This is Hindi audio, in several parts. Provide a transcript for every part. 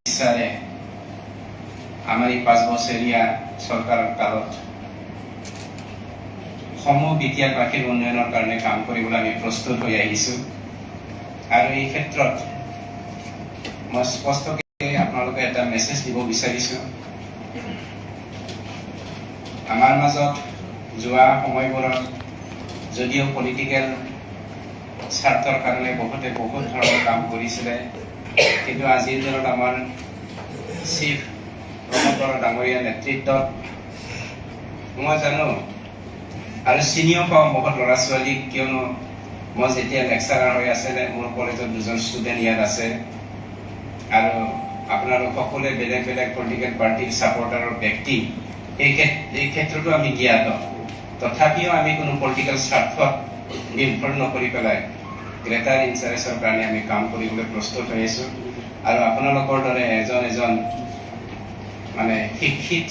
বিচাৰে আমাৰ এই 5 বছৰীয়া চৰকাৰৰ কালত সমূহ বিদ্যাৰ্থীৰ উন্নয়নৰ কাৰণে কাম কৰিবলৈ আমি প্ৰস্তুত হৈ আহিছোঁ আৰু এই ক্ষেত্ৰত মই স্পষ্টকৈ আপোনালোকে এটা মেছেজ দিব বিচাৰিছোঁ। আমাৰ মাজত যোৱা সময়বোৰত যদিও পলিটিকেল স্বাৰ্থৰ কাৰণে বহুতে বহুত ধৰণৰ কাম কৰিছিলে, কিন্তু আজিৰ দিনত আমাৰ চিফ প্ৰমোদ বড়ো ডাঙৰীয়া নেতৃত্বত মই জানো আৰু চিনিও পাওঁ বহুত ল'ৰা ছোৱালীক, কিয়নো মই যেতিয়া লেকচাৰাৰ হৈ আছিলে মোৰ কলেজত 2জন ষ্টুডেণ্ট ইয়াত আছে আৰু আপোনালোক সকলোৱে বেলেগ বেলেগ পলিটিকেল পাৰ্টিৰ ছাপৰ্টাৰৰ ব্যক্তি। এই ক্ষেত্ৰতো আমি জ্ঞাত, তথাপিও আমি কোনো পলিটিকেল স্বাৰ্থত নিৰ্ভৰ নকৰি পেলাই গ্ৰেটাৰ ইণ্টাৰেষ্টৰ কাৰণে আমি কাম কৰিবলৈ প্ৰস্তুত হৈ আছোঁ আৰু আপোনালোকৰ দৰে এজন এজন মানে শিক্ষিত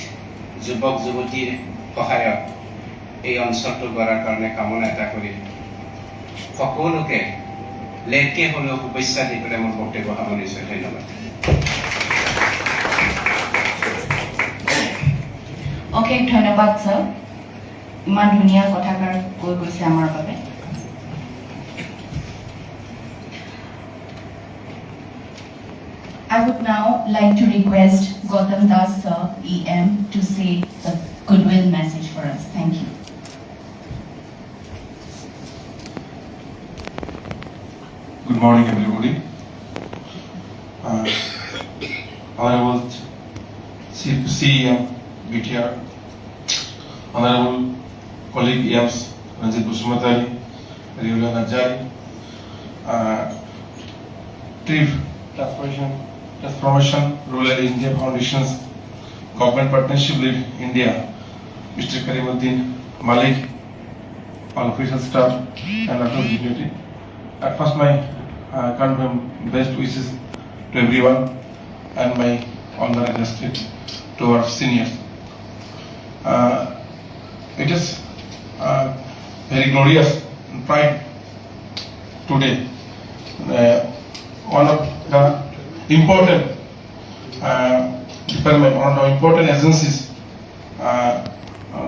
যুৱক যুৱতীৰ সহায়ত এই অঞ্চলটো গঢ়াৰ কাৰণে কামনা এটা কৰি সকলোকে লেটকে হ'লেও শুভেচ্ছা দি পেলাই মোৰ বক্তব্য সামৰিছোঁ। ধন্যবাদ। অশেষ ধন্যবাদ ছাৰ, ইমান ধুনীয়া কথাষাৰ কৈ গৈছে আমাৰ বাবে। I would now like to request Gautam Das sir, EM, to say the goodwill message for us. Thank you. Good morning, everybody. Honorable CEM, BTR, Honorable colleague EMs, Ranjit Busmatari, Riula Najari, TRIF, Transformation Rural India Foundation's Government Partnership Lead India, Mr. Karimuddin Malik, all official staff and other dignity. At first, my convey best wishes to everyone and my honor adjusted to our seniors. It is very glorious and pride today. One of the important department, one of the important agencies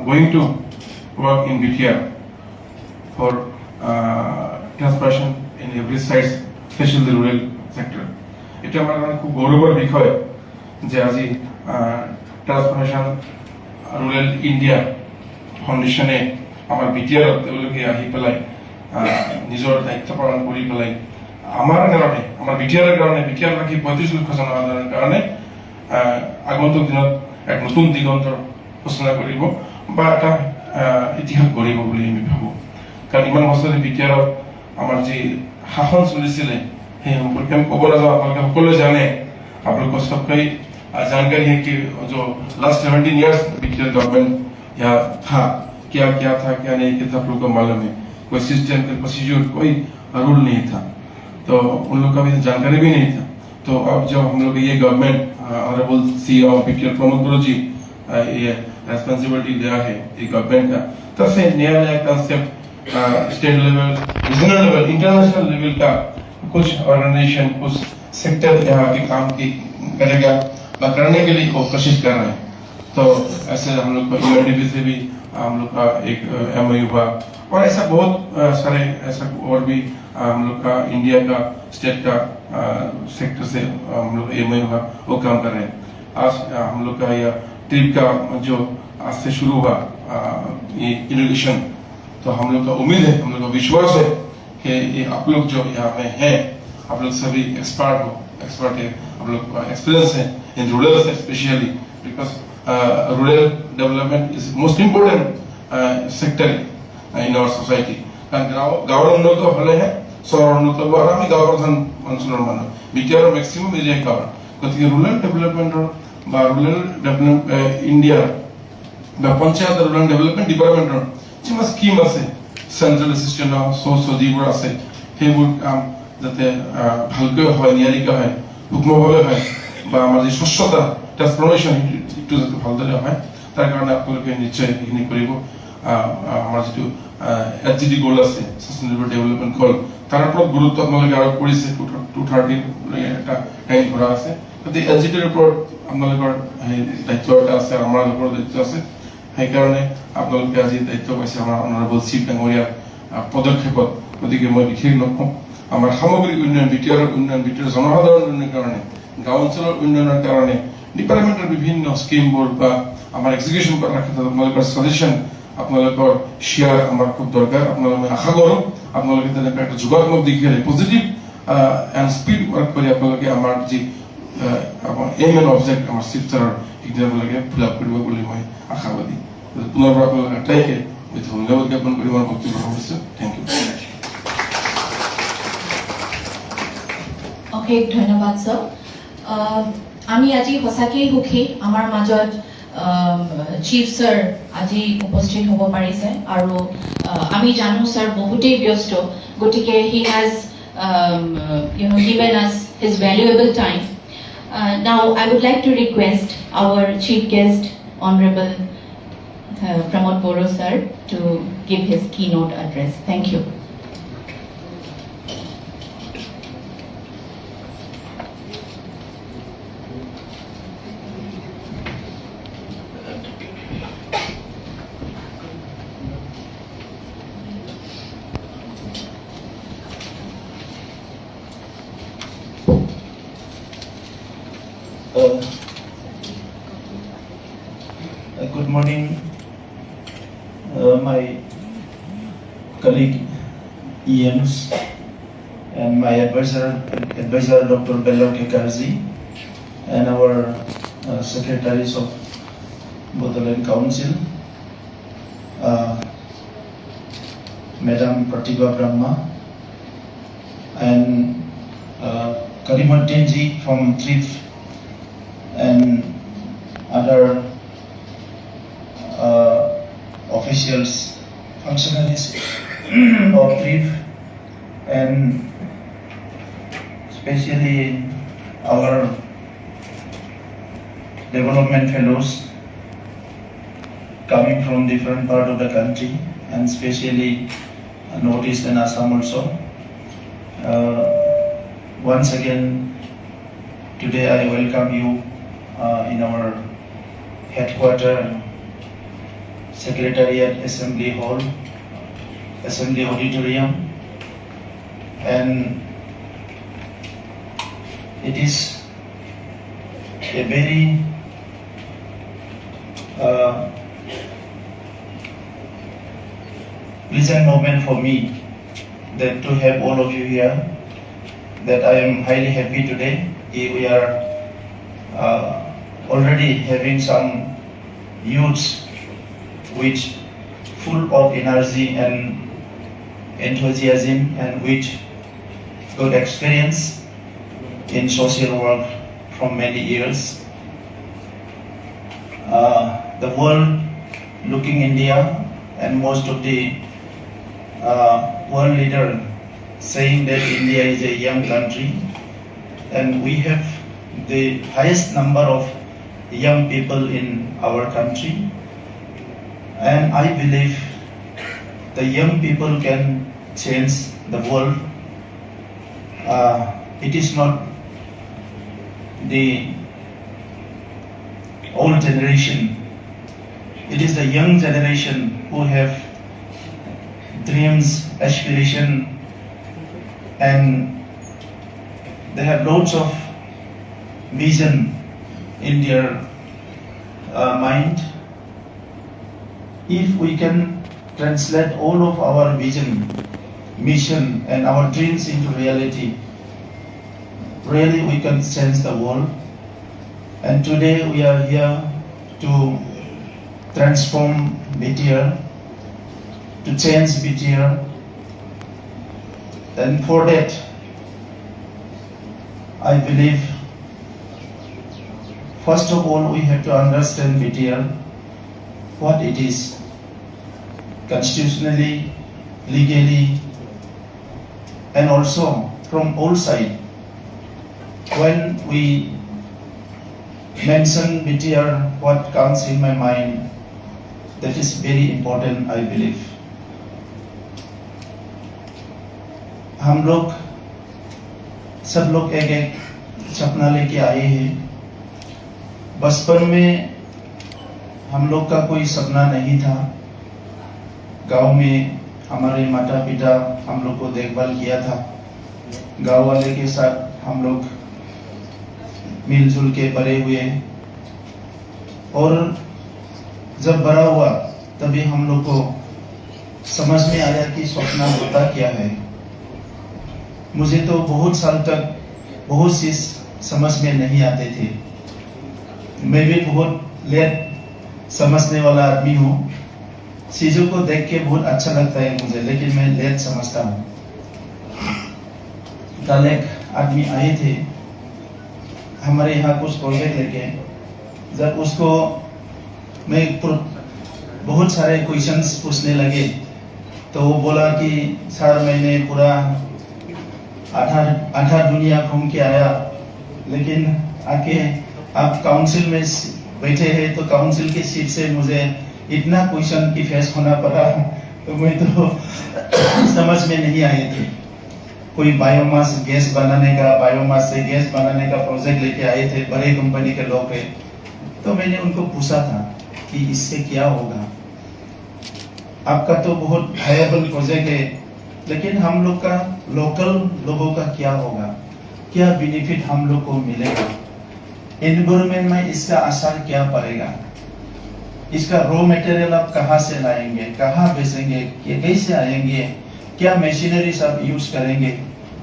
going to work in BTR for transformation in every side, especially the rural sector. এটা আমার খুব গৌরবের বিষয় যে আজি ট্রান্সফরমেশন রুরাল ইন্ডিয়া ফাউন্ডেশনে আমার বিটিআর তেওঁলোকে আহি পেলাই নিজৰ দায়িত্ব পালন কৰি পেলাই আমাৰ কাৰণে, আমাৰ বিটিআৰৰ কাৰণে, বিটিআৰ ৰাখি 35 লক্ষ জনসাধাৰণৰ কাৰণে আগন্তুক দিনত এক নতুন দিগন্তৰ সূচনা কৰিব বা এটা ইতিহাস গঢ়িব বুলি আমি ভাবোঁ। কাৰণ ইমান বছৰে বিটিআৰত আমাৰ যি শাসন চলিছিলে সেই সম্পর্কে हम कब नाजा आपके সকলে জানে, आप लोग को सबका ही जानकारी है कि जो लास्ट 17 इयर्स बीटीआर गवर्नमेंट यहाँ था, क्या क्या था क्या नहीं किया था, आप लोग को मालूम है। कोई सिस्टम, कोई प्रोसीजर, कोई रूल नहीं था, तो उन लोग का भी जानकारी भी नहीं था। तो अब जब हम लोग ये government honourable CEO BTR Pramod बड़ो जी ये रेस्पॉन्सिबिलिटी लिया है ये गवर्नमेंट का, तब से नया नया concept state level, regional level, international level का कुछ ऑर्गेनाइजेशन, कुछ सेक्टर यहाँ के काम की करेगा বা करने के लिए वो कोशिश कर रहे हैं। तो ऐसे हम लोग को यूएनडीपी से भी हम लोग का एक एमओयू हुआ और ऐसा बहुत सारे ऐसा और भी हम लोग का इंडिया का स्टेट का सेक्टर से हम लोग एमओयू हुआ, वो काम कर रहे हैं। आज हम लोग का यह ट्रिप का जो आज से शुरू हुआ ये इनोवेशन, तो हम लोग का उम्मीद है, हम लोग का विश्वास है कि ये आप लोग जो यहाँ में हैं, आप लोग सभी एक्सपर्ट है, आप लोग एक्सपीरियंस है इन रूरल से specially, because rural development is most important sector in our society. कारण गाँव उन्नत हले शहर उन्नत हब और आमी गाँव प्रधान अंचल मानुह बीटीआर मैक्सिमाम एरिया गाँव, गति रूरल डेवलपमेंटर বা rural development India panchayat rural development डिपार्टमेंटर जिमान स्कीम আছে, सेंट्रल असिस्टेंट सोर्स যিবোৰ আছে সেইবোৰ কাম যাতে ভালকৈ হয়, নিয়াৰিকৈ হয়, সূক্ষ্মভাৱে হয় বা আমাৰ যে স্বচ্ছতা ট্ৰান্সফৰমেশ্যন এইটো যাতে ভালদৰে হয় তাৰ কাৰণে আপোনালোকে নিশ্চয় এইখিনি কৰিব। আমাৰ যিটো এছজিডি গ'ল আছে, সাষ্টেইনেবল ডেভেলপমেণ্ট গ'ল, তাৰ ওপৰত গুৰুত্ব আপোনালোকে আৰোপ কৰিছে। 2030 এটা টাইম ধৰা আছে, গতিকে এলজিটিৰ ওপৰত আপোনালোকৰ দায়িত্ব এটা আছে, আমাৰ ওপৰত দায়িত্ব আছে। সেইকাৰণে আপোনালোকে আজি দায়িত্ব পাইছে আমাৰ অনাৰেবল চিফ ডাঙৰীয়াৰ পদক্ষেপত। গতিকে মই বিশেষ নকওঁ, আমাৰ সামগ্ৰিক উন্নয়ন, বিটিআৰৰ উন্নয়ন, বিটিআৰ জনসাধাৰণৰ উন্নয়নৰ কাৰণে, গাঁও অঞ্চলৰ উন্নয়নৰ কাৰণে ডিপাৰ্টমেণ্টৰ বিভিন্ন স্কিমবোৰ বা আমাৰ এক্সিকিউশ্যন কৰাৰ ক্ষেত্ৰত আপোনালোকৰ ছাজেশ্যন, আপোনালোকৰ শ্বেয়াৰ আমাৰ খুব দৰকাৰ। আপোনালোকে আশা কৰোঁ আপোনালোকে তেনেকুৱা একটা যোগাত্মক দিশেৰে পজিটিভ এণ্ড স্পীড ৱৰ্ক কৰি আপোনালোকে আমাৰ যি আমাৰ এইম এণ্ড অবজেক্ট আমাৰ চিফ্টাৰৰ সেইখিনি আপোনালোকে ফিল আপ কৰিব বুলি মই আশাবাদী। পুনৰ আপোনালোকে আটাইকে মই ধন্যবাদ জ্ঞাপন কৰি মই বক্তব্য সামৰিছোঁ। Thank you. অশেষ ধন্যবাদ স্যার। আমি আজি সঁচাকেই সুখী আমাৰ মাজত চিফ স্যার আজি উপস্থিত হ'ব পাৰিছে আৰু আমি জানো স্যার বহুতেই ব্যস্ত, গতিকে he has given us his valuable time. Now I would like to request our chief guest, Honorable Pramod Boro sir, to give his keynote address. Thank you. Good morning, my colleague EMs and my advisor Dr. Bello Kekarzi and our secretaries of Bodoland Council, Madam Pratibha Brahma and Karimuddin ji from TRIF and other officials, functionaries of TRIF, and especially our development fellows coming from different part of the country, and especially Northeast and Assam also. Once again, today I welcome you in our headquarter, Secretariat, Assembly Hall, Assembly Auditorium, and it is a very pleasant moment for me that to have all of you here, that I am highly happy today. We are already having some youths which full of energy and enthusiasm and with good experience in social work from many years. The world looking India and most of the world leader saying that India is a young country, and we have the highest number of young people in our country, and I believe the young people can change the world. It is not the old generation, it is the young generation who have dreams, aspiration, and they have loads of vision in their mind. If we can translate all of our vision, mission, and our dreams into reality, really we can change the world. And today we are here to transform BTR, to change BTR. And for that, I believe, first of all, we have to understand BTR, what it is, constitutionally, legally, and also from all sides. When we mention BTR, what comes in my mind, that is very important, I believe. हम लोग सब लोग एक एक सपना लेके आए हैं। बचपन में हम लोग का कोई सपना नहीं था। गांव में हमारे माता पिता हम लोग को देखभाल किया था। गांव वाले के साथ हम लोग मिलजुल के बड़े हुए, और जब बड़ा हुआ तभी हम लोग को समझ में आया कि सपना होता क्या है। मुझे तो बहुत साल तक बहुत चीज समझ में नहीं आते थे। मैं भी बहुत लेट समझने वाला आदमी हूँ। चीजों को देख के बहुत अच्छा लगता है मुझे, लेकिन मैं लेट समझता हूँ। कल एक आदमी आए थे हमारे यहाँ कुछ प्रोजेक्ट लेके। जब उसको मैं बहुत सारे क्वेश्चंस पूछने लगे तो वो बोला कि सर मैंने पूरा आधा दुनिया घूम के आया, लेकिन आके आप काउंसिल में बैठे हैं तो काउंसिल की सीट से मुझे इतना क्वेश्चन की फेस होना पड़ा, तो मैं तो समझ में नहीं आए थे। कोई बायोमास गैस बनाने का, बायोमास से गैस बनाने का प्रोजेक्ट लेके आए थे, बड़े कंपनी के लोग हैं। तो मैंने उनको पूछा था कि इससे क्या होगा, आपका तो बहुत वायबल प्रोजेक्ट है, लेकिन हम लोग का लोकल लोगों का क्या होगा, क्या बेनिफिट हम लोग को मिलेगा, एनवायरमेंट में इसका असर क्या पड़ेगा, इसका रॉ मटेरियल आप कहाँ से लाएंगे, कहाँ बेचेंगे, कैसे आएंगे, क्या मशीनरी सब यूज करेंगे,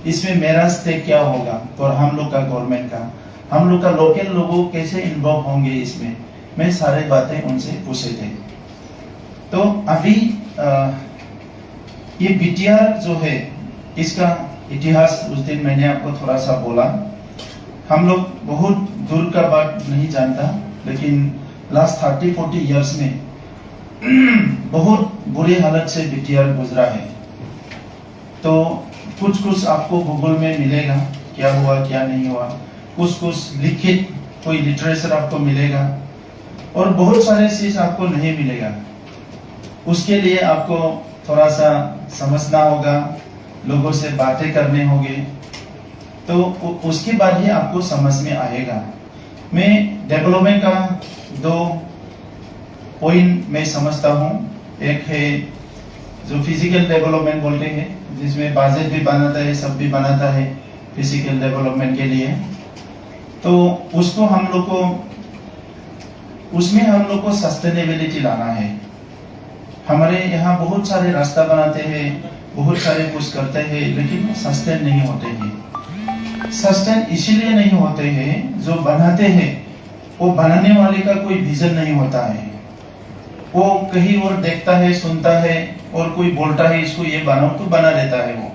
इसमें मेरा स्टेक क्या होगा, और हम लोग का गवर्नमेंट का, हम लोग का लोकल लोगों कैसे इन्वॉल्व होंगे इसमें। मैं सारे बातें उनसे पूछे थे। तो अभी ये बीटीआर जो है इसका इतिहास उस दिन मैंने आपको थोड़ा सा बोला। हम लोग बहुत दूर का बात नहीं जानता, लेकिन लास्ट 30-40 इयर्स में बहुत बुरी हालत से बीटीआर गुजरा है। तो कुछ आपको गूगल में मिलेगा क्या हुआ क्या नहीं हुआ, कुछ लिखित कोई लिटरेचर आपको मिलेगा, और बहुत सारे चीज आपको नहीं मिलेगा। उसके लिए आपको थोड़ा सा समझना होगा, लोगों से बातें करने होंगे, तो उसके बाद ही आपको समझ में आएगा। मैं डेवलपमेंट का 2 पॉइंट मैं समझता हूँ। एक है जो फिजिकल डेवलपमेंट बोलते हैं, जिसमें बजट भी बनाता है, सब भी बनाता है फिजिकल डेवलपमेंट के लिए। तो उसको हम लोग को, उसमें हम लोग को सस्टेनेबिलिटी लाना है। हमारे यहाँ बहुत सारे रास्ता बनाते हैं, बहुत सारे कुछ करते हैं, लेकिन सस्टेन नहीं होते हैं। सस्टेन इसीलिए नहीं होते हैं, जो बनाते हैं वो बनाने वाले का कोई विजन नहीं होता है। वो कहीं और देखता है, सुनता है, और कोई बोलता है इसको ये बनाओ तो बना देता है। वो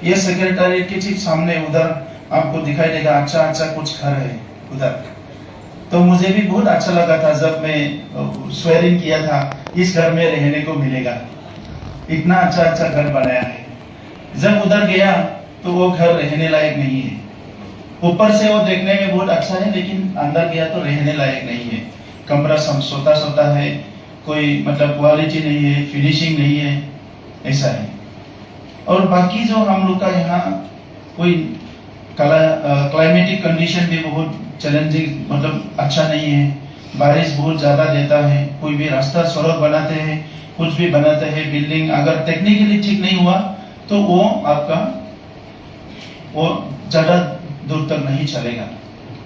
ये सेक्रेटरीट के ठीक सामने उधर आपको दिखाई देगा अच्छा कुछ घर है उधर। तो मुझे भी बहुत अच्छा लगा था जब मैं स्वेरिंग किया था, इस घर में रहने को मिलेगा, इतना अच्छा घर बनाया है। जब उधर गया तो वो घर रहने लायक नहीं है। ऊपर से वो देखने में बहुत अच्छा है, लेकिन अंदर गया तो रहने लायक नहीं है। कमरा सोता है, कोई मतलब क्वालिटी नहीं है, फिनिशिंग नहीं है, ऐसा है। और बाकी जो हम लोग का यहाँ कोई क्लाइमेटिक कंडीशन भी बहुत चैलेंजिंग, मतलब अच्छा नहीं है। बारिश बहुत ज्यादा देता है। कोई भी रास्ता सड़क बनाते हैं, कुछ भी बनाते हैं, बिल्डिंग अगर टेक्निकली ठीक नहीं हुआ तो वो आपका वो ज्यादा दूर तक नहीं चलेगा।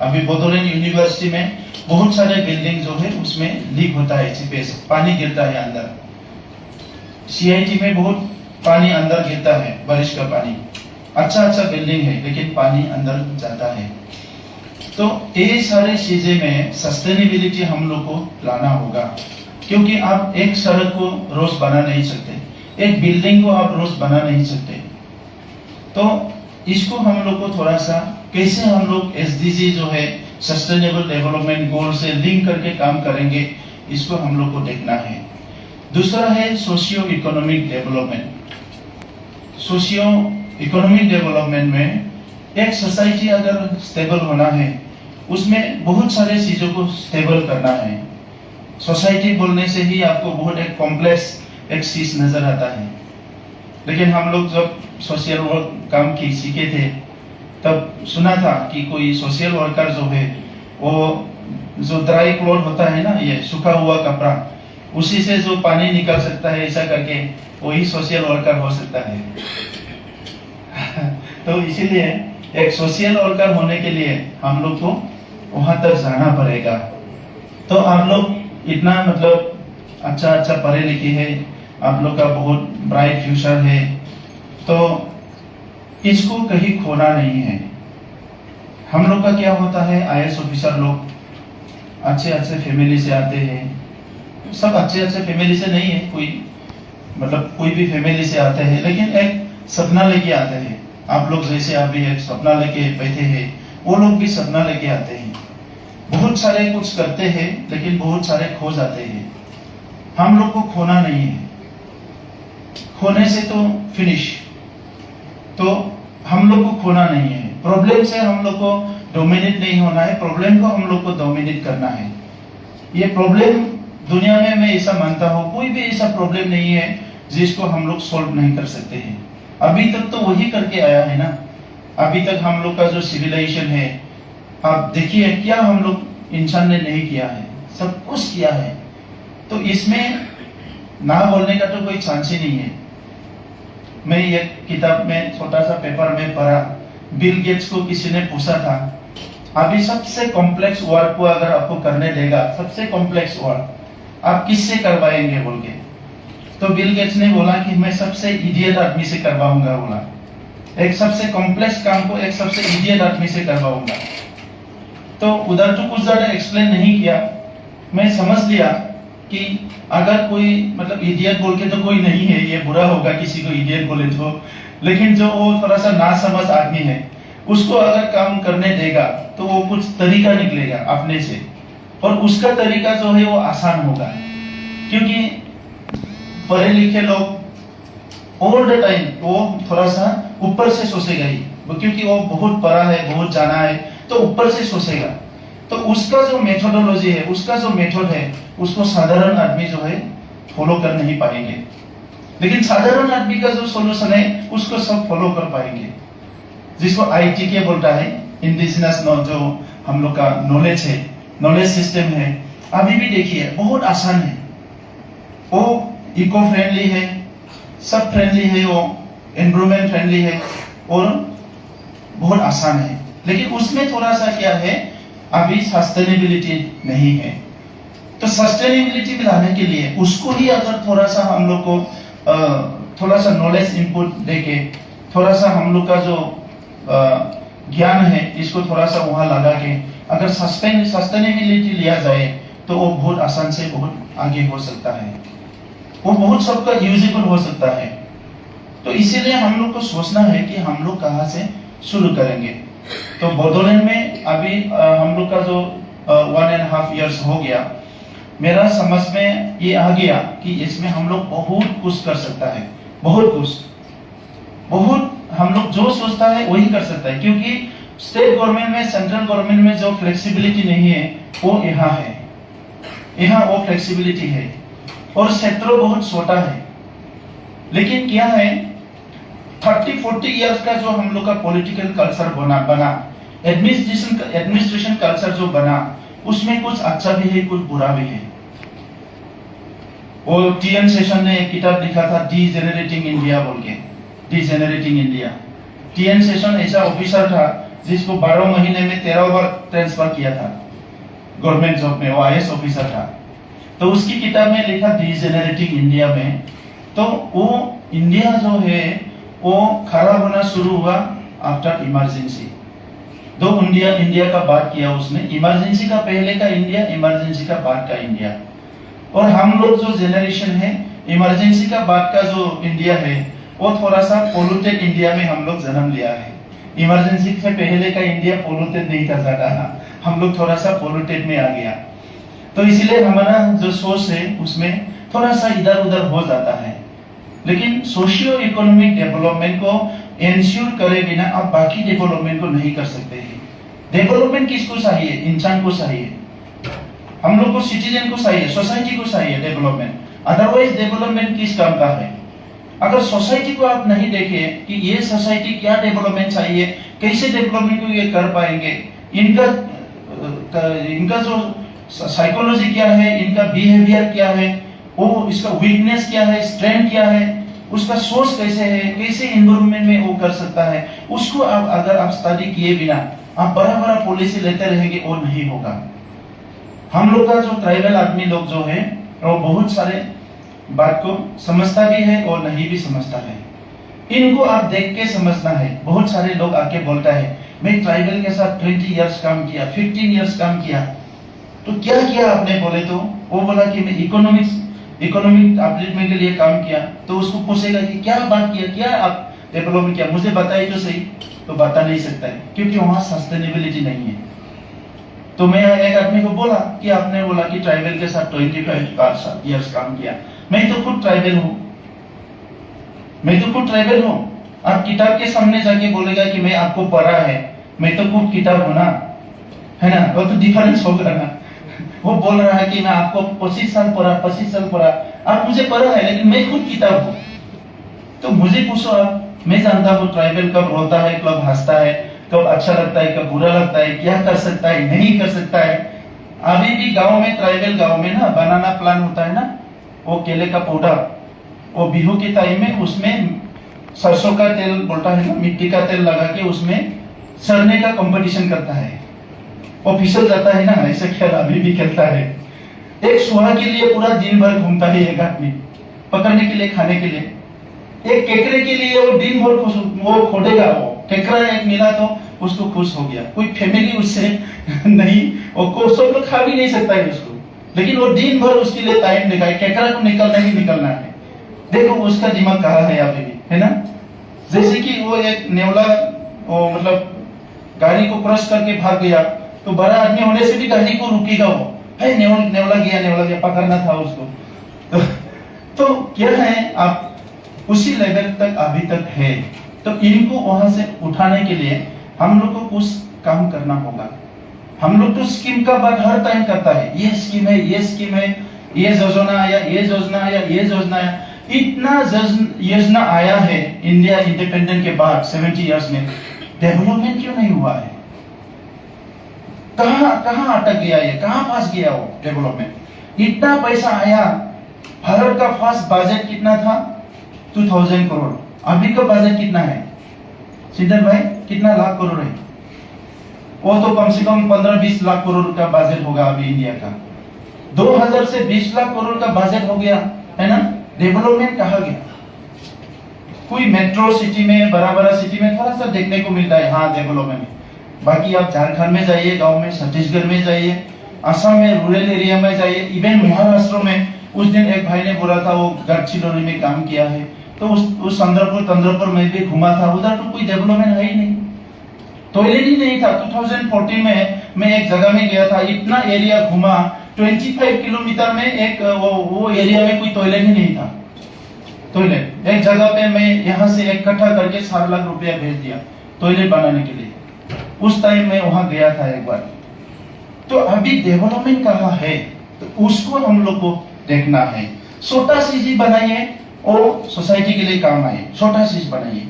अभी बोडोलैंड यूनिवर्सिटी में बहुत सारे बिल्डिंग जो है उसमें लीक होता है, सीपेज पानी गिरता है अंदर। सीआईटी में बहुत पानी अंदर गिरता है, बारिश का पानी। अच्छा बिल्डिंग है, लेकिन पानी अंदर जाता है। तो ये सारे चीजें में सस्टेनेबिलिटी हम लोग को लाना होगा, क्योंकि आप एक सड़क को रोज बना नहीं सकते, एक बिल्डिंग को आप रोज बना नहीं सकते। तो इसको हम लोग को थोड़ा सा कैसे हम लोग एसडीजी जो है सस्टेनेबल डेवलपमेंट गोल से लिंक करके काम करेंगे, इसको हम लोग को देखना है। दूसरा है socio economic development. Socio economic development में एक सोसाइटी अगर स्टेबल होना है, उसमें बहुत सारे चीजों को स्टेबल करना है। सोसाइटी बोलने से ही आपको बहुत एक कॉम्प्लेक्स एक चीज नजर आता है, लेकिन हम लोग जब सोशल वर्क काम की सीखे थे तब सुना था कि कोई सोशल वर्कर जो है वो जो ड्राई क्लॉथ होता है ना, ये सूखा हुआ कपड़ा, उसी से जो पानी निकल सकता है ऐसा करके वही सोशल वर्कर हो सकता है। तो इसीलिए एक सोशल वर्कर होने के लिए हम लोग को वहां तक जाना पड़ेगा। तो आप लोग इतना मतलब अच्छा पढ़े लिखे है, आप लोग का बहुत ब्राइट फ्यूचर है, तो इसको कहीं खोना नहीं है। हम लोग का क्या होता है, आईएएस ऑफिसर लोग अच्छे फैमिली से आते हैं, सब अच्छे फैमिली से नहीं है, कोई मतलब कोई भी फैमिली से आते हैं, लेकिन एक सपना लेके आते हैं। आप लोग जैसे अभी एक सपना लेके बैठे हैं, वो लोग भी सपना लेके आते हैं। बहुत सारे कुछ करते हैं लेकिन बहुत सारे खो जाते हैं। हम लोग को खोना नहीं है, खोने से तो फिनिश, तो हम लोग को खोना नहीं है। प्रॉब्लम से हम लोग को डोमिनेट नहीं होना है, प्रॉब्लम को हम लोग को डोमिनेट करना है। ये प्रॉब्लम दुनिया में मैं ऐसा मानता हूँ, कोई भी ऐसा प्रॉब्लम नहीं है जिसको हम लोग सॉल्व नहीं कर सकते हैं। अभी तक तो वही करके आया है ना। अभी तक हम लोग का जो सिविलाइजेशन है, आप देखिए क्या हम लोग इंसान ने नहीं किया है, सब कुछ किया है। तो इसमें ना बोलने का तो कोई चांस ही नहीं है। मैं एक किताब में छोटा सा पेपर में पढ़ा, बिल गेट्स को किसी ने पूछा था, अभी सबसे कॉम्प्लेक्स वर्क को अगर आपको करने देगा, सबसे कॉम्प्लेक्स वर्क आप किससे करवाएंगे बोल के, तो बिल गेट्स ने बोला कि मैं सबसे इडियट आदमी से करवाऊंगा। बोला एक सबसे कॉम्प्लेक्स काम को एक सबसे इडियट आदमी से करवाऊंगा। तो उधर तो कुछ ज्यादा एक्सप्लेन नहीं किया, मैं समझ लिया कि अगर कोई मतलब इडियट बोल के तो कोई नहीं है, ये बुरा होगा किसी को इडियट बोले तो, लेकिन जो वो थोड़ा सा नासमझ आदमी है उसको अगर काम करने देगा तो वो कुछ तरीका निकलेगा अपने से, और उसका तरीका जो है वो आसान होगा। क्योंकि पढ़े लिखे लोग ऑल द टाइम वो थोड़ा सा ऊपर से सोचेगा ही, क्योंकि वो बहुत पढ़ा है, बहुत जाना है, तो ऊपर से सोचेगा। तो उसका जो मेथोडोलॉजी है, उसका जो मेथड है, उसको साधारण आदमी जो है फॉलो कर नहीं पाएंगे। लेकिन साधारण आदमी का जो सोल्यूशन है उसको सब फॉलो कर पाएंगे, जिसको ITK बोलता है, इंडिजिनस जो हम लोग का नॉलेज है, नॉलेज सिस्टम है। अभी भी देखिए बहुत आसान है, वो इको फ्रेंडली है, सब फ्रेंडली है, वो एनवायरमेंट फ्रेंडली है और बहुत आसान है। लेकिन उसमें थोड़ा सा क्या है, अभी सस्टेनेबिलिटी नहीं है। तो सस्टेनेबिलिटी में लाने के लिए उसको ही अगर थोड़ा सा हम लोग को थोड़ा सा नॉलेज इनपुट देके, थोड़ा सा हम लोग का जो ज्ञान है इसको थोड़ा सा वहां लगा के अगर सस्टेनेबिलिटी लिया जाए तो वो बहुत आसान से बहुत आगे हो सकता है, वो बहुत सबका यूजेबल हो सकता है। तो इसीलिए हम लोग को सोचना है कि हम लोग कहाँ से शुरू करेंगे। तो बोडोलैंड में अभी हम लोग का जो 1.5 years हो गया, मेरा समझ में ये आ गया कि इसमें हम लोग बहुत कुछ कर सकता है, बहुत कुछ, बहुत हम लोग जो सोचता है वही कर सकता है। क्योंकि स्टेट गवर्नमेंट में, सेंट्रल गवर्नमेंट में जो फ्लेक्सिबिलिटी नहीं है वो यहाँ है, यहाँ वो फ्लेक्सिबिलिटी है, और सेक्टर बहुत छोटा है। लेकिन क्या है, 30-40 years का जो हम लोग का पॉलिटिकल कल्चर बना एडमिनिस्ट्रेशन कल्चर जो बना, उसमें कुछ अच्छा भी है, कुछ बुरा भी है। वो TN सेशन ने एक किताब लिखा था, डीजेनरेटिंग इंडिया बोल के, डीजेनरेटिंग इंडिया। TN सेशन ऐसा ऑफिसर था जिसको 12 महीने में 13 बार ट्रांसफर किया था गवर्नमेंट जॉब में, वो IAS ऑफिसर था। तो उसकी किताब में लिखा डीजेनरेटिंग इंडिया में, तो वो इंडिया जो है वो खड़ा होना शुरू हुआ आफ्टर इमरजेंसी। दो इंडिया का बात किया उसने, इमरजेंसी का पहले का इंडिया, इमरजेंसी का बाद का इंडिया। और हम लोग जो जनरेशन है, इमरजेंसी का बाद का जो इंडिया है वो थोड़ा सा पोल्यूटेड इंडिया में हम लोग जन्म लिया है। इमरजेंसी से पहले का इंडिया पोल्यूटेड नहीं था ज्यादा, हम लोग थोड़ा सा पोल्यूटेड में आ गया। तो इसीलिए हमारा जो सोच है उसमें थोड़ा सा इधर उधर हो जाता है। लेकिन सोशियो इकोनॉमिक डेवलपमेंट को इंश्योर करे बिना आप बाकी डेवलपमेंट को नहीं कर सकते हैं। डेवलपमेंट किसको चाहिए? इंसान को चाहिए, हम लोग को, सिटीजन को चाहिए, सोसाइटी को चाहिए डेवलपमेंट। अदरवाइज डेवलपमेंट किस काम का है? अगर सोसाइटी को आप नहीं देखें कि ये सोसाइटी क्या डेवलपमेंट चाहिए, कैसे डेवलपमेंट को ये कर पाएंगे, इनका जो साइकोलॉजी क्या है, इनका बिहेवियर क्या है, वो इसका वीकनेस क्या है, स्ट्रेंथ क्या है, उसका सोर्स कैसे है, कैसे एनवायरनमेंट में वो कर सकता है, उसको आप अगर आप स्टडी किए बिना आप बड़ा बड़ा पॉलिसी लेते रहेंगे, वो नहीं होगा। हम लोग का जो ट्राइबल आदमी लोग जो है वो बहुत सारे बात को समझता भी है और नहीं भी समझता है। इनको आप देख के समझना है। बहुत सारे लोग आके बोलता है मैं ट्राइबल के साथ 20 इयर्स काम किया, 15 इयर्स काम किया, तो क्या किया आपने? बोले तो वो बोला कि मैं इकोनॉमिक अपलिफ्टमेंट के लिए काम किया। तो उसको पूछेगा कि क्या बात किया, क्या आप डेवलपमेंट किया, मुझे बताइए तो सही। तो बता नहीं सकता है क्योंकि वहां सस्टेनेबिलिटी नहीं है। तो मैं एक आदमी को बोला कि आपने बोला कि ट्राइबल के साथ 25 इयर्स काम किया। मैं तो खुद ट्राइबल हूँ। आप किताब के सामने जाके बोलेगा कि मैं आपको पढ़ा है, मैं तो खुद किताब हूँ ना, है ना, वो तो डिफरेंस होगा ना। वो बोल रहा है कि मैं आपको 25 साल पढ़ा, आप मुझे पढ़ा है लेकिन मैं खुद किताब हूँ। तो मुझे पूछो आप, मैं जानता हूँ ट्राइबल कब रोता है, कब हंसता है, कब अच्छा लगता है, कब बुरा लगता है, क्या कर सकता है, नहीं कर सकता है। अभी भी गांव में, ट्राइबल गांव में ना बनाना प्लान होता है ना, वो केले का पौधा, वो बिहू के टाइम में उसमें सरसों का तेल बोलता है ना, मिट्टी का तेल लगा के उसमें सड़ने का कंपटीशन करता है। वो फिसल जाता है ना, ऐसे खेल अभी भी खेलता है। एक सुहा के लिए पूरा दिन भर घूमता है एक आदमी, पकड़ने के लिए, खाने के लिए। एक केकरे के लिए वो दिन भर वो खोदेगा। वो केकरा एक मिला तो उसको खुश हो गया। कोई फैमिली उससे नहीं, वो सब लोग खा भी नहीं सकता है उसको, लेकिन वो दिन भर उसके लिए टाइम देगा। केकरा को निकलना ही निकलना है। देखो उसका दिमाग कहाँ है अभी भी, है ना। जैसे कि वो एक नेवला, वो मतलब गाड़ी को क्रॉस करके भाग गया, तो बड़ा आदमी होने से भी गाड़ी को रुकेगा। वो है नेवला गया, पकड़ना था उसको। तो क्या है, आप उसी लेवल तक अभी तक है। तो इनको वहां से उठाने के लिए हम लोग को कुछ काम करना होगा। हम लोग तो स्कीम का बात हर टाइम करता है, ये स्कीम है, ये स्कीम है, ये योजना आया, ये योजना आया, ये योजना आया। इतना योजना आया है इंडिया इंडिपेंडेंट के बाद 70 इयर्स में, डेवलपमेंट क्यों नहीं हुआ है? कहां अटक गया ये, कहां फंस गया वो डेवलपमेंट? इतना पैसा आया। भारत का फर्स्ट बजट कितना था? 2000 करोड़। अभी का बजट कितना है सिद्धर भाई? कितना लाख करोड़ है? वो तो कम से कम 15-20 लाख करोड़ का बजट होगा अभी इंडिया का। 2000 से 20 लाख करोड़ का बजट हो गया, है ना। डेवलपमेंट कहाँ गया? कोई मेट्रो सिटी में, बड़ा सिटी में थोड़ा सा देखने को मिलता है, हाँ डेवलपमेंट। बाकी आप झारखंड में जाइए, गांव में, छत्तीसगढ़ में जाइए, असम में रूरल एरिया में जाइए, इवन महाराष्ट्र में। उस दिन एक भाई ने बोला था वो गढ़चिरौली में काम किया है, तो उस चंद्रपुर में भी घुमा था, उधर तो कोई डेवलपमेंट है ही नहीं, टॉयलेट ही नहीं था। 2014 में मैं एक जगह में गया था, इतना एरिया घुमा, 25 किलोमीटर में एक वो एरिया में कोई टॉयलेट ही नहीं था। टॉयलेट एक जगह पे मैं यहाँ से इकट्ठा करके 7 लाख रुपया भेज दिया टॉयलेट बनाने के लिए। उस टाइम में वहां गया था एक बार। तो अभी डेवलपमेंट कहाँ है, तो उसको हम लोग को देखना है। छोटा चीज बनाइए और सोसाइटी के लिए काम आए, छोटा चीज बनाइए।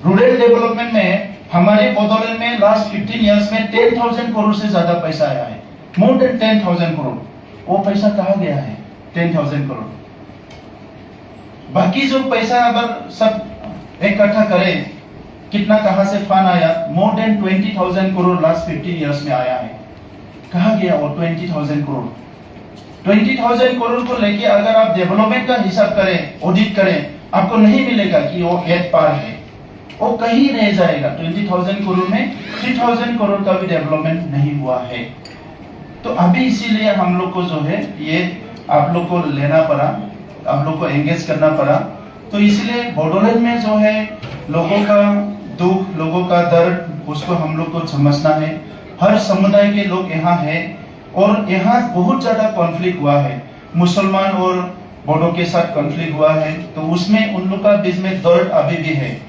रूरल डेवलपमेंट में हमारे बदौलत में लास्ट 15 इयर्स में 10,000 करोड़ से ज्यादा पैसा आया है, मोर देन 10,000 करोड़। वो पैसा कहाँ गया है? 10,000 करोड़। बाकी जो पैसा अगर सब इकट्ठा करें, कितना कहां से फंड आया? More than 20,000 crore last 15 years में आया है। कहाँ गया वो 20,000 करोड़? 20,000 करोड़ को लेके अगर आप डेवलपमेंट का हिसाब करें, ऑडिट करें, आपको नहीं मिलेगा कि वो एट पार है, वो कहीं रह जाएगा। 20,000 करोड़ में 3,000 करोड़ का भी डेवलपमेंट नहीं हुआ है। तो अभी इसीलिए हम लोग को जो है ये आप लोग को लेना पड़ा, आप लोग को एंगेज करना पड़ा। तो इसलिए बॉडोलैंड में जो है लोगों का दुख, लोगों का दर्द, उसको हम लोग को समझना है। हर समुदाय के लोग यहाँ है और यहाँ बहुत ज्यादा कॉन्फ्लिक्ट हुआ है। मुसलमान और बोडो के साथ कॉन्फ्लिक्ट हुआ है, तो उसमें उन लोग का बीच में दर्द अभी भी है।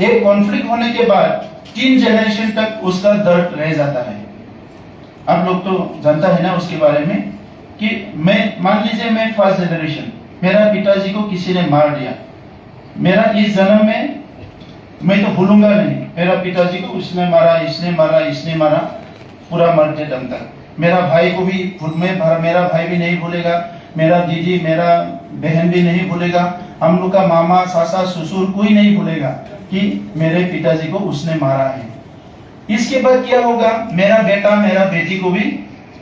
एक कॉन्फ्लिक्ट होने के बाद 3 जनरेशन तक उसका दर्द रह जाता है। आप लोग तो जानता है ना उसके बारे में कि मैं मान लीजिए मैं फर्स्ट जनरेशन, मेरा पिताजी को किसी ने मार दिया, मेरा इस जन्म में मैं तो भूलूंगा नहीं, मेरा पिताजी को उसने मारा, इसने मारा, इसने मारा, पूरा मरते दम तक। मेरा भाई को भी मेरा भाई भी नहीं भूलेगा, मेरा दीदी, मेरा बहन भी नहीं भूलेगा, हम लोग का मामा, सासा, ससुर कोई नहीं भूलेगा कि मेरे पिताजी को उसने मारा है। इसके बाद क्या होगा, मेरा बेटा, मेरा बेटी को भी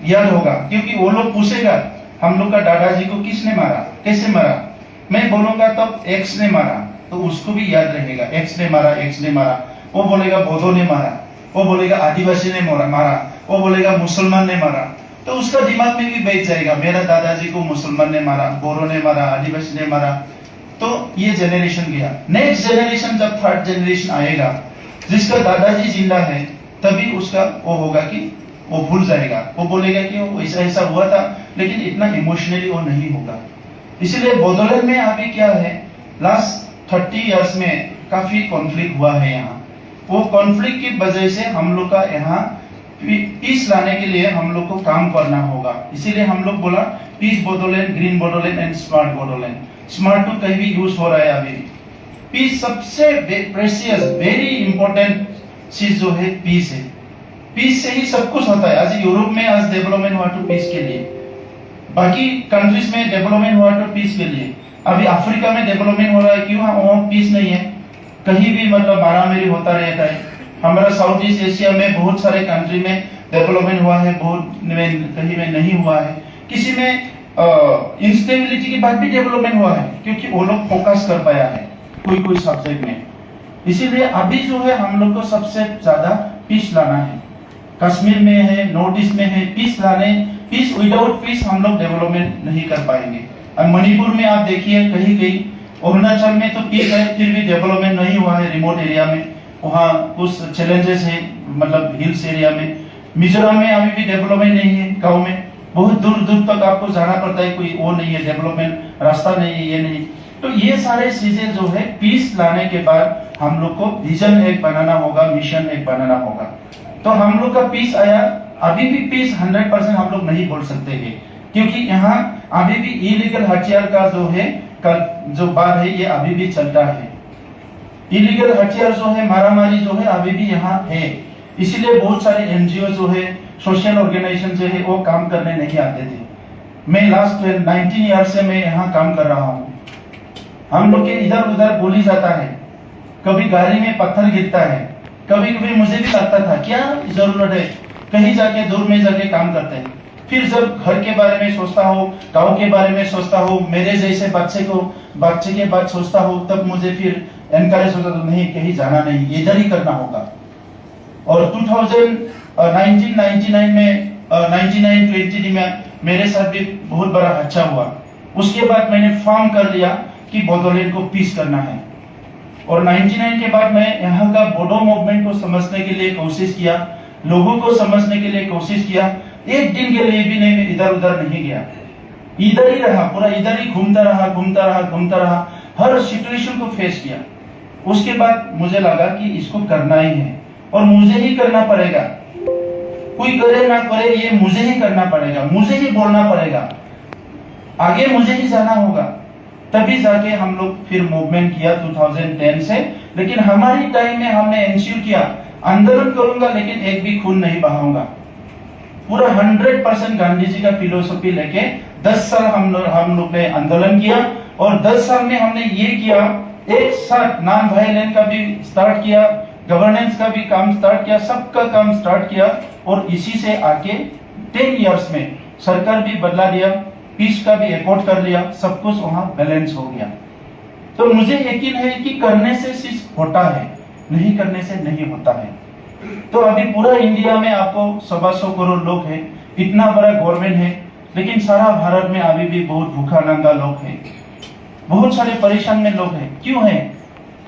याद होगा, क्योंकि वो लोग पूछेगा हम लोग का दादाजी को किसने मारा, कैसे मारा। मैं बोलूंगा तब एक्स ने मारा, तो उसको भी याद रहेगा, एक्स ने मारा, एक्स ने मारा। वो बोलेगा बोधो ने मारा, वो बोलेगा आदिवासी ने मारा, वो बोलेगा मुसलमान ने मारा, तो उसका दिमाग में भी बैठ जाएगा मेरा दादाजी को मुसलमान ने मारा, बोरो ने मारा, आदिवासी ने मारा। तो ये जनरेशन गया। नेक्स्ट जनरेशन जब थर्ड जनरेशन आएगा, जिसका दादाजी जिंदा है, तभी उसका वो होगा कि वो भूल जाएगा, वो बोलेगा कि वो ऐसा ऐसा हुआ था, लेकिन इतना इमोशनली वो नहीं होगा। इसलिए बोडोलैंड में अभी क्या है, लास्ट 30 इयर्स में काफी कॉन्फ्लिक्ट हुआ है यहाँ। वो कॉन्फ्लिक्ट की वजह से हम लोग का यहाँ पीस लाने के लिए हम लोग को काम करना होगा। इसीलिए हम लोग बोला peace Bodoland, green Bodoland and smart Bodoland. Smart तो कहीं भी यूज हो रहा है अभी। पीस सबसे प्रेशियस, वेरी इंपॉर्टेंट चीज जो है पीस है। पीस से ही सब कुछ होता है। आज यूरोप में आज डेवलपमेंट हुआ तो पीस के लिए, बाकी कंट्रीज में डेवलपमेंट हुआ तो पीस के लिए। अभी अफ्रीका में डेवलपमेंट हो रहा है, क्यों? वहाँ पीस नहीं है, कहीं भी मतलब मारामारी होता रहता है। हमारा साउथ ईस्ट एशिया में बहुत सारे कंट्री में डेवलपमेंट हुआ है, बहुत कहीं में नहीं हुआ है। किसी में इंस्टेबिलिटी के बाद भी डेवलपमेंट हुआ है, क्योंकि वो लोग फोकस कर पाया है कोई सब्जेक्ट में। इसीलिए अभी जो है हम लोग को सबसे ज्यादा पीस लाना है। कश्मीर में है, नॉर्थ ईस्ट में है, पीस लाने। पीस विदाउट पीस हम लोग डेवलपमेंट नहीं कर पाएंगे। और मणिपुर में आप देखिए, कहीं कहीं अरुणाचल में तो पीस है, फिर भी डेवलपमेंट नहीं हुआ है। रिमोट एरिया में वहाँ कुछ चैलेंजेस है, मतलब हिल्स एरिया में। मिजोरम में अभी भी डेवलपमेंट नहीं है, गाँव में बहुत दूर दूर तक आपको जाना पड़ता है, कोई वो नहीं है डेवलपमेंट, रास्ता नहीं है, ये नहीं। तो ये सारे चीजें जो है पीस लाने के बाद हम लोग को विजन एक बनाना होगा, मिशन एक बनाना होगा। तो हम लोग का पीस आया। अभी भी पीस 100% हम लोग नहीं बोल सकते हैं, क्योंकि यहाँ अभी भी इलीगल हथियार का जो है जो बात है, ये अभी भी चलता है। इलीगल हथियार जो है, मारामारी जो है, अभी भी यहाँ है। इसीलिए बहुत सारे एनजीओ जो है, सोशल ऑर्गेनाइजेशन जो है, वो काम करने नहीं आते थे। मैं लास्ट 19 ईयर से मैं यहाँ काम कर रहा हूँ। हम लोग के इधर उधर बोली जाता है, कभी गाड़ी में पत्थर गिरता है, कभी कभी मुझे भी लगता था क्या जरूरत है, कहीं जाके दूर में जाके काम करते हैं। फिर जब घर के बारे में सोचता हो, गाँव के बारे में सोचता हो, मेरे जैसे बच्चे के बाद सोचता हो, तब मुझे फिर एनकरेज होता तो नहीं, कहीं जाना नहीं, इधर ही करना होगा। और 1999 में 1920 में मेरे साथ भी बहुत बड़ा अच्छा हुआ। उसके बाद मैंने फॉर्म कर लिया कि बोडोलैंड को पीस करना है। और 99 के बाद मैं यहाँ का बोडो मूवमेंट को समझने के लिए कोशिश किया, लोगों को समझने के लिए कोशिश किया। एक दिन के लिए भी नहीं मैं इधर उधर नहीं गया, इधर ही रहा, पूरा इधर ही घूमता रहा, हर सिचुएशन को फेस किया। उसके बाद मुझे लगा कि इसको करना ही है और मुझे ही करना पड़ेगा। कोई करे ना करे, ये मुझे ही करना पड़ेगा, मुझे ही बोलना पड़ेगा, आगे मुझे ही जाना होगा। तभी जाके हम लोग फिर मूवमेंट किया 2010 से। लेकिन हमारी टाइम में हमने एंश्योर किया, आंदोलन करूंगा लेकिन एक भी खून नहीं बहाऊंगा। पूरा 100% गांधी जी का फिलोसफी लेके 10 साल हम लोग ने आंदोलन किया। और 10 साल में हमने ये किया, एक साथ नॉन वायलेंस का भी स्टार्ट किया, गवर्नेंस का भी काम स्टार्ट किया, सबका काम स्टार्ट किया। और इसी से आके 10 इयर्स में सरकार भी बदला दिया, पीस का भी एकॉर्ड कर लिया, सब कुछ वहां बैलेंस हो गया। तो मुझे यकीन है कि करने से सिर्फ होता है, नहीं करने से नहीं होता है। तो अभी पूरा इंडिया में आपको 125 करोड़ लोग हैं, इतना बड़ा गवर्नमेंट है, लेकिन सारा भारत में अभी भी बहुत भूखा नंगा लोग हैं, बहुत सारे परेशान में लोग हैं। क्यों है?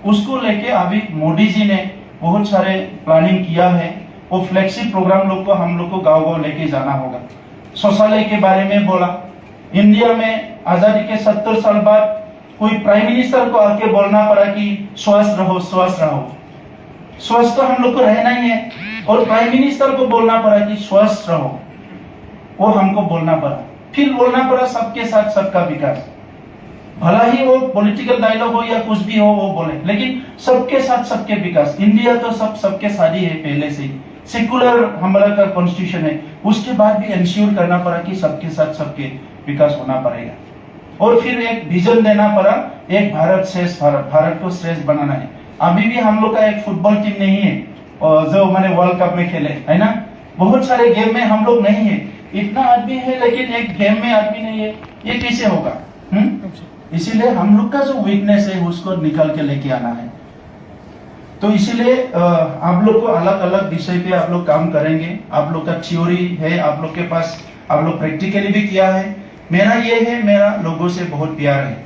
उसको लेके अभी मोदी जी ने बहुत सारे प्लानिंग किया है। वो फ्लैगशिप प्रोग्राम लोग को हम लोग को गाँव लेके जाना होगा। शौचालय के बारे में बोला, इंडिया में आजादी के 70 साल बाद कोई प्राइम मिनिस्टर को आके बोलना पड़ा कि स्वस्थ रहो, स्वस्थ रहो। स्वस्थ तो हम लोग को रहना ही है, और प्राइम मिनिस्टर को बोलना पड़ा कि स्वस्थ रहो, वो हमको बोलना पड़ा। फिर बोलना पड़ा सबके साथ सबका विकास। भला ही वो पॉलिटिकल डायलॉग हो या कुछ भी हो वो बोले, लेकिन सबके साथ सबके विकास। इंडिया तो सबके साथ ही है पहले से ही, सेकुलर हमारा का कॉन्स्टिट्यूशन है, उसके बाद भी इंश्योर करना पड़ा कि सबके साथ सबके विकास होना पड़ेगा। और फिर एक विजन देना पड़ा, एक भारत श्रेष्ठ भारत, भारत को श्रेष्ठ बनाना है। अभी भी हम लोग का एक फुटबॉल टीम नहीं है और जो मैंने वर्ल्ड कप में खेले है ना, बहुत सारे गेम में हम लोग नहीं है, इतना आदमी है लेकिन एक गेम में आदमी नहीं है, ये कैसे होगा? इसीलिए हम लोग का जो वीकनेस है उसको निकाल के लेके आना है। तो इसीलिए आप लोग को अलग अलग विषय पे आप लोग काम करेंगे। आप लोग का थ्योरी है, आप लोग के पास, आप लोग प्रैक्टिकली भी किया है। मेरा ये है, मेरा लोगों से बहुत प्यार है,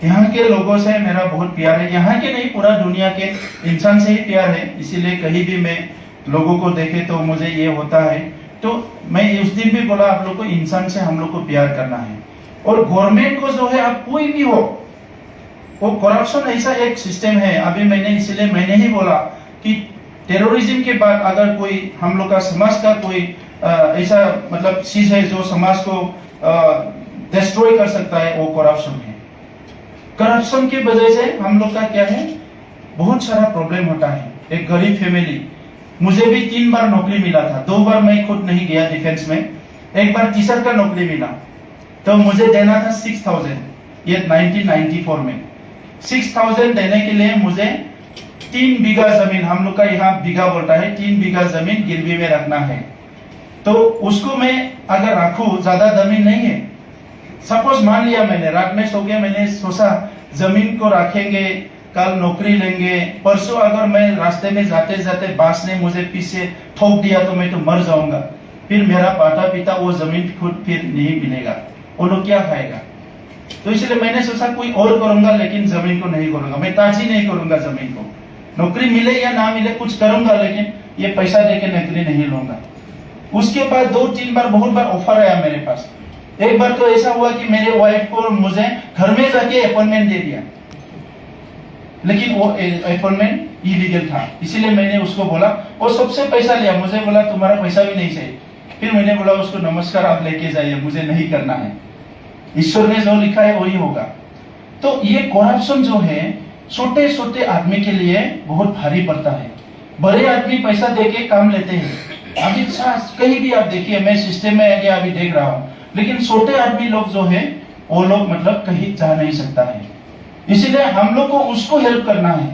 यहाँ के लोगों से मेरा बहुत प्यार है, यहाँ के नहीं पूरा दुनिया के इंसान से ही प्यार है। इसीलिए कहीं भी मैं लोगों को देखे तो मुझे ये होता है। तो मैं उस दिन भी बोला आप लोग को इंसान से हम लोग को प्यार करना है। और गवर्नमेंट को जो है, आप कोई भी हो, वो करप्शन ऐसा एक सिस्टम है। अभी इसीलिए मैंने ही बोला कि टेररिज्म के बाद अगर कोई हम लोग का समाज का कोई ऐसा मतलब चीज है जो समाज को डिस्ट्रॉय कर सकता है, वो करप्शन है। करप्शन की वजह से हम लोग का क्या है, बहुत सारा प्रॉब्लम होता है। एक गरीब फैमिली, मुझे भी 3 बार नौकरी मिला था, 2 बार मैं खुद नहीं गया डिफेंस में, एक बार टीचर का नौकरी मिला, तो मुझे देना था 6000, ये 1994 में। 6000 देने के लिए मुझे 3 बीघा जमीन, हम लोग का यहाँ बीघा बोलता है, 3 बीघा जमीन गिरवी में रखना है। तो उसको मैं अगर रखूं, ज्यादा जमीन नहीं है, सपोज मान लिया मैंने, रात में सो गया, मैंने सोचा जमीन को रखेंगे, कल नौकरी लेंगे, परसों अगर मैं रास्ते में जाते जाते बास ने मुझे पीछे ठोक दिया तो मैं तो मर जाऊंगा, फिर मेरा माता पिता वो जमीन खुद फिर नहीं मिलेगा, वो लोग क्या खाएगा? तो इसलिए मैंने सोचा कोई और करूंगा, लेकिन जमीन को नहीं करूंगा, मैं ताजी नहीं करूंगा जमीन को। नौकरी मिले या ना मिले कुछ करूंगा, लेकिन ये पैसा देके नौकरी नहीं लूंगा। उसके बाद 2-3 बार बहुत बार ऑफर आया मेरे पास। एक बार तो ऐसा हुआ कि मेरे वाइफ को मुझे घर में जाके अपॉइंटमेंट दे दिया, लेकिन वो अपॉइंटमेंट इलीगल था। इसीलिए मैंने उसको बोला, वो सबसे पैसा लिया, मुझे बोला तुम्हारा पैसा भी नहीं चाहिए। फिर मैंने बोला उसको नमस्कार आप लेके जाइए, मुझे नहीं करना है, ईश्वर ने जो लिखा है वही होगा। तो ये करप्शन जो है छोटे छोटे आदमी के लिए बहुत भारी पड़ता है। बड़े आदमी पैसा देके काम लेते हैं, अभी कहीं भी आप देखिए, मैं सिस्टम में आगे अभी देख रहा हूँ, लेकिन छोटे आदमी लोग जो है वो लोग मतलब कहीं जा नहीं सकता है। इसीलिए हम लोग को उसको हेल्प करना है।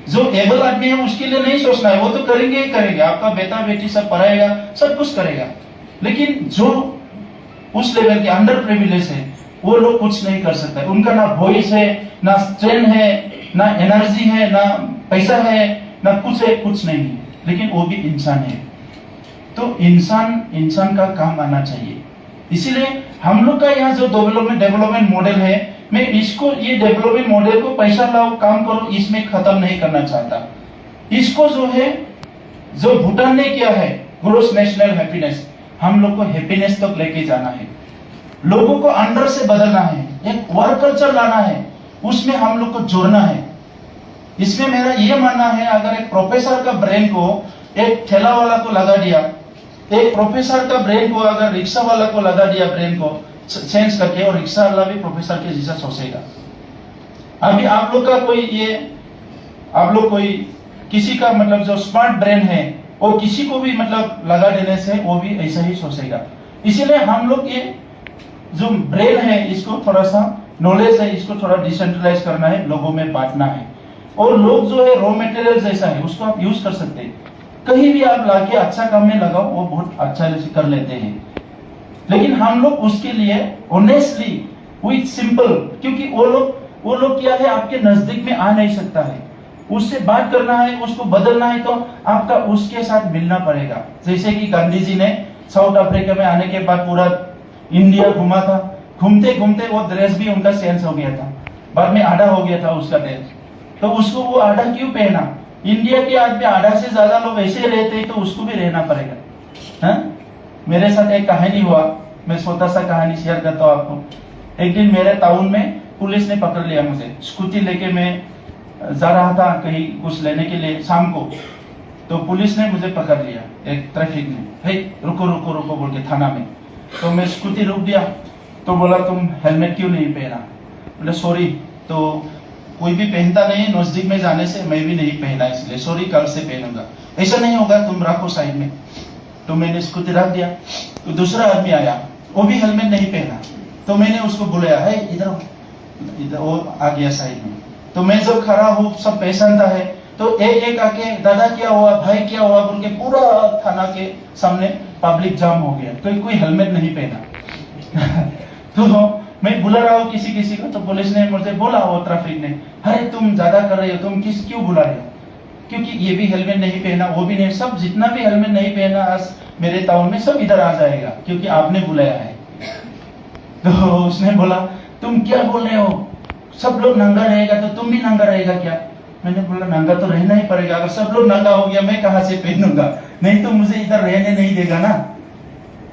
जो एबल आदमी है उसके लिए नहीं सोचना है, वो तो करेंगे ही करेंगे, आपका बेटा बेटी सब पढ़ाएगा, सब कुछ करेगा, लेकिन जो उस लेवल के अंडर प्रिविलेज है वो लोग कुछ नहीं कर सकता। उनका ना वॉइस है, ना स्ट्रेंथ है, ना एनर्जी है, ना पैसा है, ना कुछ है, कुछ नहीं है, लेकिन वो भी इंसान है। तो इंसान का काम आना चाहिए। इसीलिए हम लोग का यहाँ जो डेवलपमेंट मॉडल है, मैं इसको, ये डेवलपमेंट मॉडल को पैसा लाओ काम करो इसमें खत्म नहीं करना चाहता। इसको जो है, जो भूटान ने किया है ग्रोस नेशनल हैप्पीनेस, हम लोग को हैप्पीनेस तक लेके जाना है, लोगों को अंदर से बदलना है, एक वर्क कल्चर लाना है, उसमें हम लोग को जोड़ना है। इसमें मेरा ये मानना है, अगर एक प्रोफेसर का ब्रेन को एक ठेला वाला को लगा दिया, एक प्रोफेसर का ब्रेन को अगर रिक्शा वाला को लगा दिया, ब्रेन को चेंज करके, और रिक्शा वाला भी प्रोफेसर के जैसा सोचेगा। अभी आप लोग का कोई किसी का मतलब जो स्मार्ट ब्रेन है वो किसी को भी मतलब लगा देने से वो भी ऐसा ही सोचेगा। इसीलिए हम लोग ये जो ब्रेन है इसको थोड़ा सा, नॉलेज है इसको थोड़ा डिसेंट्रलाइज करना है, लोगों में बांटना है। और लोग जो है रॉ मटेरियल जैसा है उसको आप यूज कर सकते हैं, कहीं भी आप लाके अच्छा काम में लगाओ, वो बहुत अच्छा कर लेते हैं। लेकिन हम लोग उसके लिए ऑनेस्टली विथ सिंपल, क्योंकि वो लोग क्या है आपके नजदीक में आ नहीं सकता है, उससे बात करना है, उसको बदलना है तो आपका उसके साथ मिलना पड़ेगा। जैसे कि गांधी जी ने साउथ अफ्रीका में आने के बाद पूरा इंडिया घुमा था, घूमते घूमते वो ड्रेस भी उनका चेंज हो गया था, बाद में आधा हो गया था उसका ड्रेस, तो उसको वो आधा क्यों पहना? इंडिया के आदमी आधा से ज्यादा लोग ऐसे रहते हैं तो उसको भी रहना पड़ेगा। हाँ? मेरे साथ एक कहानी हुआ, मैं छोटा सा कहानी शेयर करता हूँ आपको। एक दिन मेरे टाउन में पुलिस ने पकड़ लिया मुझे, स्कूटी लेके मैं जा रहा था कहीं कुछ लेने के लिए शाम को, तो पुलिस ने मुझे पकड़ लिया एक ट्रैफिक में, हे रुको रुको रुको बोल के थाना में। तो मैं स्कूटी रुक दिया, तो बोला तुम हेलमेट क्यों नहीं पहना? बोले सॉरी, तो कोई भी पहनता नहीं, नजदीक में जाने से मैं भी नहीं पहना, इसलिए सॉरी, कल से पहनूंगा। ऐसा नहीं होगा, तुम रखो साइड में। तो मैंने स्कूटी रख दिया। तो दूसरा आदमी आया, वो भी हेलमेट नहीं पहना। तो मैंने उसको बुलाया, है इधर इधर, वो आ गया साइड में। तो मैं जब खड़ा हूँ, सब पहचानता है, तो एक एक आके दादा क्या हुआ, भाई क्या हुआ बोल के पूरा थाना के सामने पब्लिक जाम हो गया, कोई हेलमेट नहीं पहना। तो मैं बुला रहा हूँ किसी किसी को, तो पुलिस ने मुझे बोला, वो ट्रैफिक ने, अरे तुम ज्यादा कर रहे हो, तुम क्यों बुला रहे हो? क्योंकि ये भी हेलमेट नहीं पहना, वो भी नहीं, सब जितना भी हेलमेट नहीं पहना आज मेरे टाउन में सब इधर आ जाएगा, क्योंकि आपने बुलाया है। तो उसने बोला, तुम क्या बोल रहे हो, सब लोग नंगा रहेगा तो तुम भी नंगा रहेगा क्या? मैंने बोला नंगा तो रहना ही पड़ेगा, अगर सब लोग नंगा हो गया मैं कहाँ से पहनूंगा, नहीं तो मुझे इधर रहने नहीं देगा ना।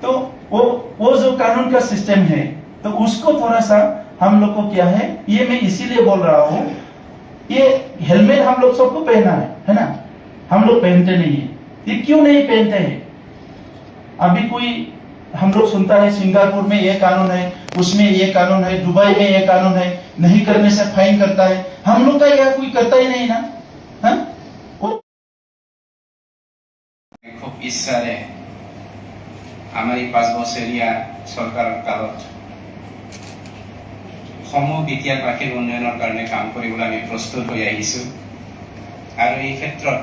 तो वो जो कानून का सिस्टम है, तो उसको थोड़ा सा हम लोग को क्या है, ये मैं इसीलिए बोल रहा हूँ, ये हेलमेट हम लोग सबको पहना है ना, हम लोग पहनते नहीं है। ये क्यों नहीं पहनते हैं? अभी कोई हम लोग सुनता है सिंगापुर में ये कानून है, उसमें ये कानून है, दुबई में ये कानून है, नहीं करने से फाइन करता है। हम लोग का यहाँ कोई करता ही नहीं ना। हाँ? খুব ইচ্ছাৰে আমাৰ এই 5 বছৰীয়া চৰকাৰৰ কালত সমূহ বিদ্যাবাসীৰ উন্নয়নৰ কাৰণে কাম কৰিবলৈ আমি প্ৰস্তুত হৈ আহিছোঁ। আৰু এই ক্ষেত্ৰত